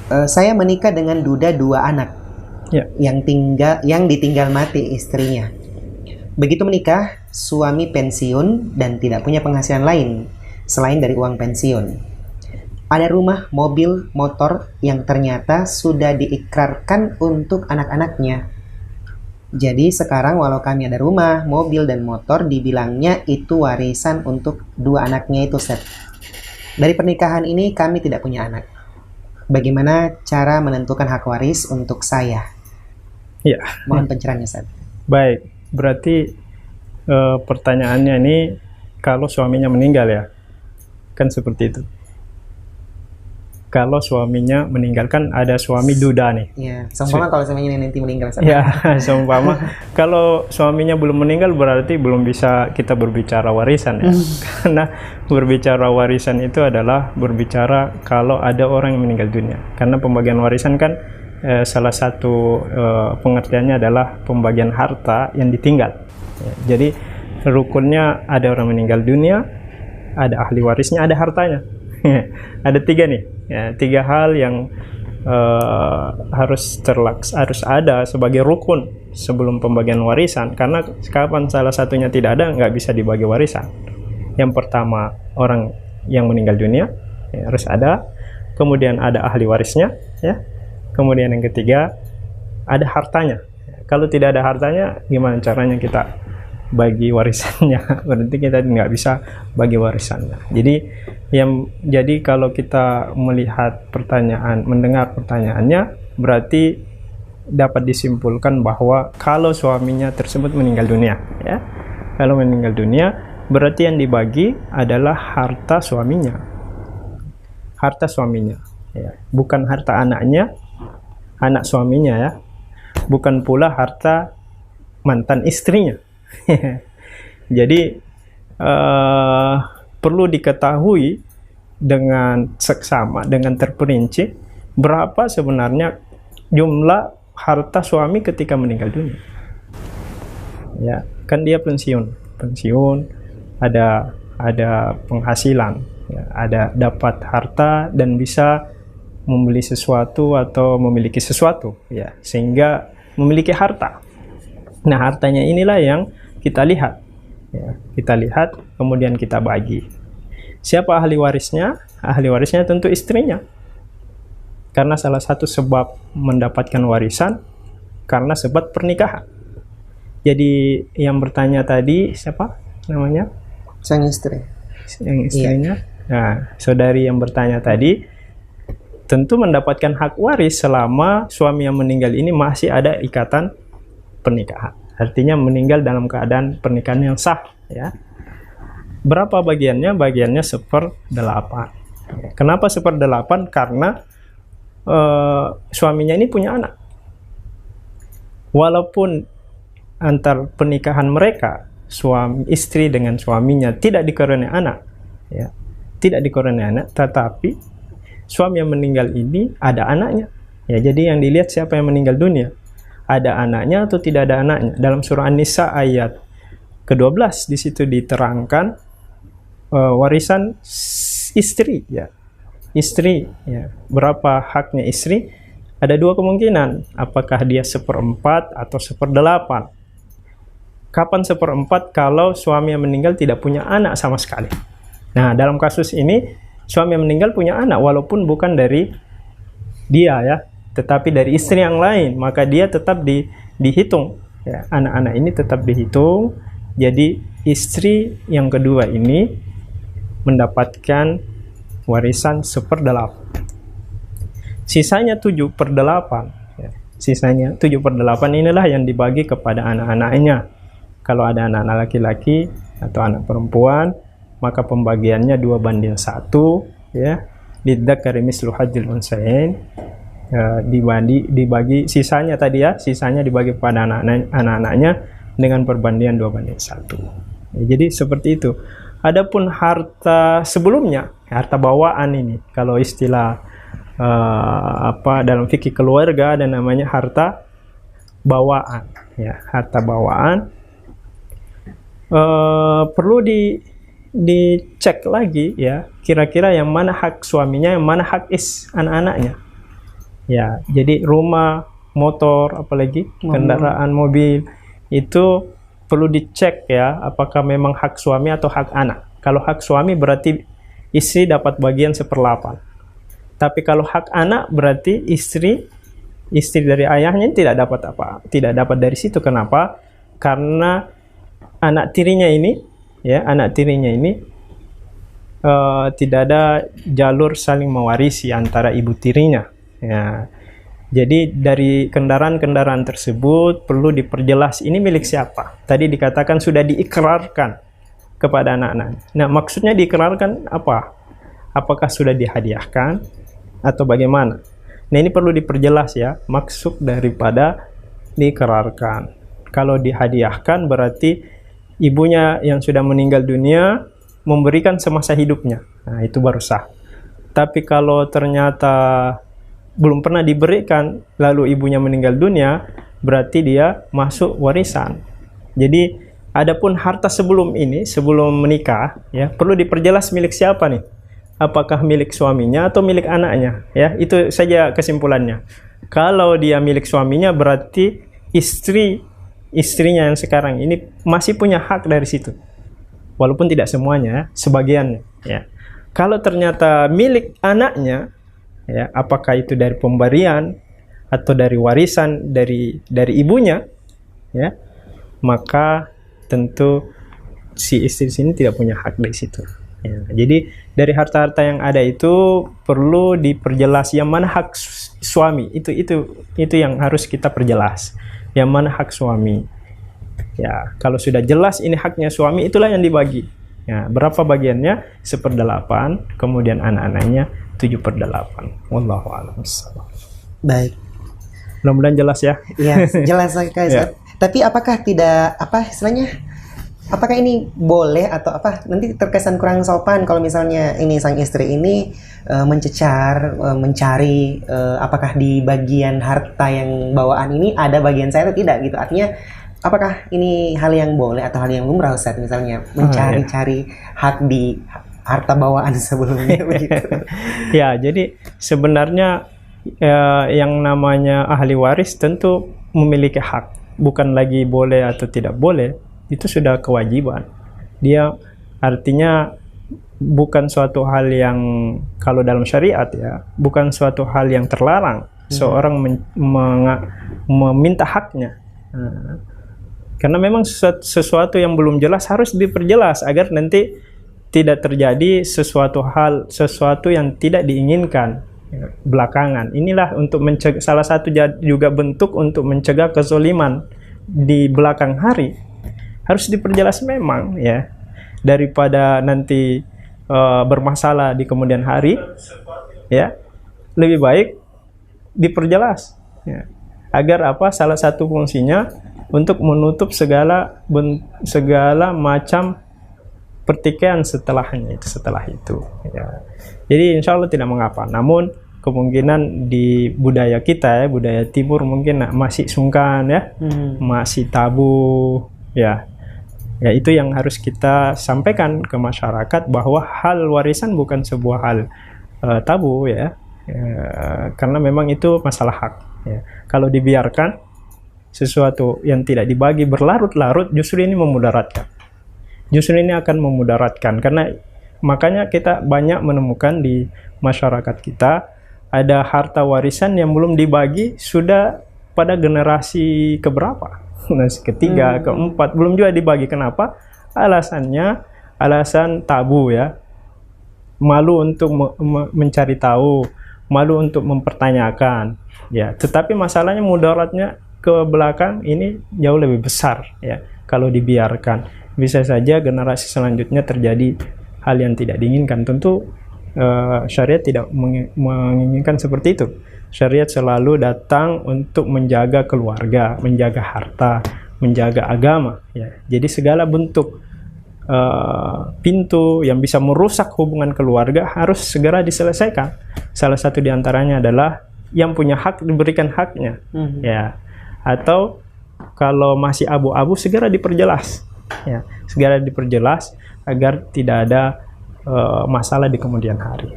Saya menikah dengan duda 2 anak Ya. yang ditinggal mati istrinya. Begitu menikah, suami pensiun dan tidak punya penghasilan lain selain dari uang pensiun. Ada rumah, mobil, motor yang ternyata sudah diikrarkan untuk anak-anaknya. Jadi sekarang walau kami ada rumah, mobil, dan motor, dibilangnya itu warisan untuk 2 anaknya itu, Seth. Dari pernikahan ini kami tidak punya anak. Bagaimana cara menentukan hak waris untuk saya? Ya. Mohon pencerahannya, Seth. Baik, berarti pertanyaannya ini kalau suaminya meninggal ya, kan seperti itu. Kalau suaminya meninggal, kan ada suami duda nih. Ya, seumpama kalau suaminya nanti meninggal, Seth. Ya, seumpama kalau suaminya belum meninggal berarti belum bisa kita berbicara warisan ya. Karena berbicara warisan itu adalah berbicara kalau ada orang yang meninggal dunia. Karena pembagian warisan kan salah satu pengertiannya adalah pembagian harta yang ditinggal. Ya, jadi rukunnya ada orang meninggal dunia, ada ahli warisnya, ada hartanya. Ada 3 nih, ya, 3 hal yang harus ada sebagai rukun sebelum pembagian warisan. Karena kapan salah satunya tidak ada, nggak bisa dibagi warisan. Yang pertama, orang yang meninggal dunia, ya, harus ada. Kemudian ada ahli warisnya, ya. Kemudian yang ketiga, ada hartanya. Kalau tidak ada hartanya, gimana caranya kita bagi warisannya? Berarti kita nggak bisa bagi warisannya. Jadi kalau kita melihat mendengar pertanyaannya, berarti dapat disimpulkan bahwa kalau suaminya tersebut meninggal dunia, ya, kalau meninggal dunia, berarti yang dibagi adalah harta suaminya, ya, bukan harta anaknya, anak suaminya, ya, bukan pula harta mantan istrinya. Jadi perlu diketahui dengan seksama, dengan terperinci berapa sebenarnya jumlah harta suami ketika meninggal dunia. Ya, kan dia pensiun, ada penghasilan, ya, ada dapat harta dan bisa membeli sesuatu atau memiliki sesuatu, ya, sehingga memiliki harta. Nah, hartanya inilah yang kita lihat, ya, kemudian kita bagi. Siapa ahli warisnya? Ahli warisnya tentu istrinya, karena salah satu sebab mendapatkan warisan karena sebab pernikahan. Jadi yang bertanya tadi siapa namanya? Sang istri. Yang istrinya. Iya. Nah, saudari yang bertanya tadi tentu mendapatkan hak waris selama suami yang meninggal ini masih ada ikatan pernikahan. Artinya meninggal dalam keadaan pernikahan yang sah, ya. Berapa bagiannya? Bagiannya 1/8. Kenapa 1/8? Karena suaminya ini punya anak. Walaupun antar pernikahan mereka, suami istri dengan suaminya tidak dikaruniai anak, ya, tetapi suami yang meninggal ini ada anaknya, ya. Jadi yang dilihat siapa yang meninggal dunia, ada anaknya atau tidak ada anaknya. Dalam surah An-Nisa ayat ke-12 di situ diterangkan warisan istri, ya. Berapa haknya istri? Ada 2 kemungkinan, apakah dia 1/4 atau 1/8. Kapan 1/4? Kalau suami yang meninggal tidak punya anak sama sekali. Nah, dalam kasus ini suami yang meninggal punya anak walaupun bukan dari dia, ya, tetapi dari istri yang lain, maka dia tetap dihitung, ya. Anak-anak ini tetap dihitung. Jadi istri yang kedua ini mendapatkan warisan 1/8. Sisanya 7/8, ya. Sisanya 7/8 inilah yang dibagi kepada anak-anaknya. Kalau ada anak-anak laki-laki atau anak perempuan, maka pembagiannya 2/1, ya. Lidzakari mislu hadzil unsayain. Dibagi sisanya tadi, ya, sisanya dibagi kepada anak-anaknya dengan perbandingan 2/1. Ya, jadi seperti itu. Adapun harta sebelumnya, harta bawaan ini, kalau istilah dalam fikih keluarga ada namanya harta bawaan, ya, harta bawaan. Perlu dicek lagi, ya, kira-kira yang mana hak suaminya, yang mana hak anak-anaknya. Ya, jadi rumah, motor, apalagi kendaraan mobil itu perlu dicek ya, apakah memang hak suami atau hak anak. Kalau hak suami berarti istri dapat bagian 1/8. Tapi kalau hak anak berarti istri dari ayahnya tidak dapat apa, tidak dapat dari situ. Kenapa? Karena anak tirinya ini, ya, tidak ada jalur saling mewarisi antara ibu tirinya. Ya. Jadi dari kendaraan-kendaraan tersebut perlu diperjelas ini milik siapa. Tadi dikatakan sudah diikrarkan kepada anak-anak. Nah, maksudnya diikrarkan apa? Apakah sudah dihadiahkan atau bagaimana? Nah, ini perlu diperjelas ya, maksud daripada diikrarkan. Kalau dihadiahkan berarti ibunya yang sudah meninggal dunia memberikan semasa hidupnya. Nah, itu baru sah. Tapi kalau ternyata belum pernah diberikan, lalu ibunya meninggal dunia, berarti dia masuk warisan. Jadi, adapun harta sebelum ini, sebelum menikah, ya, perlu diperjelas milik siapa nih? Apakah milik suaminya atau milik anaknya? Ya, itu saja kesimpulannya. Kalau dia milik suaminya, berarti istrinya yang sekarang ini masih punya hak dari situ. Walaupun tidak semuanya, sebagiannya. Ya. Kalau ternyata milik anaknya, ya, apakah itu dari pemberian atau dari warisan dari ibunya, ya, maka tentu si istri sini tidak punya hak dari situ. Ya, jadi dari harta-harta yang ada itu perlu diperjelas yang mana hak suami. Itu yang harus kita perjelas. Yang mana hak suami. Ya, kalau sudah jelas ini haknya suami, itulah yang dibagi. Ya, berapa bagiannya? 1/8, kemudian anak-anaknya 7/8. Wallahu a'lam bishawab. Baik. Mudah-mudahan jelas ya. Iya, jelas sekali. Ya. Tapi apakah tidak istilahnya? Apakah ini boleh atau apa? Nanti terkesan kurang sopan kalau misalnya ini sang istri ini mencecar, mencari apakah di bagian harta yang bawaan ini ada bagian saya atau tidak gitu. Artinya apakah ini hal yang boleh atau hal yang lumrah, Ustaz, misalnya mencari-cari hak di harta bawaan sebelumnya begitu? Ya, jadi sebenarnya yang namanya ahli waris tentu memiliki hak, bukan lagi boleh atau tidak boleh, itu sudah kewajiban. Dia artinya bukan suatu hal yang, kalau dalam syariat ya, bukan suatu hal yang terlarang seorang meminta haknya. Karena memang sesuatu yang belum jelas harus diperjelas agar nanti tidak terjadi sesuatu yang tidak diinginkan belakangan. Inilah untuk mencegah, salah satu juga bentuk untuk mencegah kezoliman di belakang hari. Harus diperjelas memang ya, daripada nanti bermasalah di kemudian hari, ya, lebih baik diperjelas ya. Agar apa? Salah satu fungsinya untuk menutup segala macam pertikaian setelah itu ya. Jadi insya Allah tidak mengapa. Namun kemungkinan di budaya kita ya, budaya timur mungkin masih sungkan ya, masih tabu ya. Ya, itu yang harus kita sampaikan ke masyarakat, bahwa hal warisan bukan sebuah hal tabu ya. Karena memang itu masalah hak ya. Kalau dibiarkan sesuatu yang tidak dibagi berlarut-larut, justru ini memudaratkan. Justru ini akan memudaratkan, karena makanya kita banyak menemukan di masyarakat kita ada harta warisan yang belum dibagi sudah pada generasi keberapa, ketiga, keempat, belum juga dibagi. Kenapa? Alasannya alasan tabu ya, malu untuk mencari tahu, malu untuk mempertanyakan ya. Tetapi masalahnya mudaratnya ke belakang ini jauh lebih besar ya. Kalau dibiarkan, bisa saja generasi selanjutnya terjadi hal yang tidak diinginkan. Tentu syariat tidak menginginkan seperti itu. Syariat selalu datang untuk menjaga keluarga, menjaga harta, menjaga agama ya. Jadi segala bentuk pintu yang bisa merusak hubungan keluarga harus segera diselesaikan. Salah satu diantaranya adalah yang punya hak diberikan haknya ya. Atau kalau masih abu-abu, segera diperjelas ya, segera diperjelas agar tidak ada masalah di kemudian hari.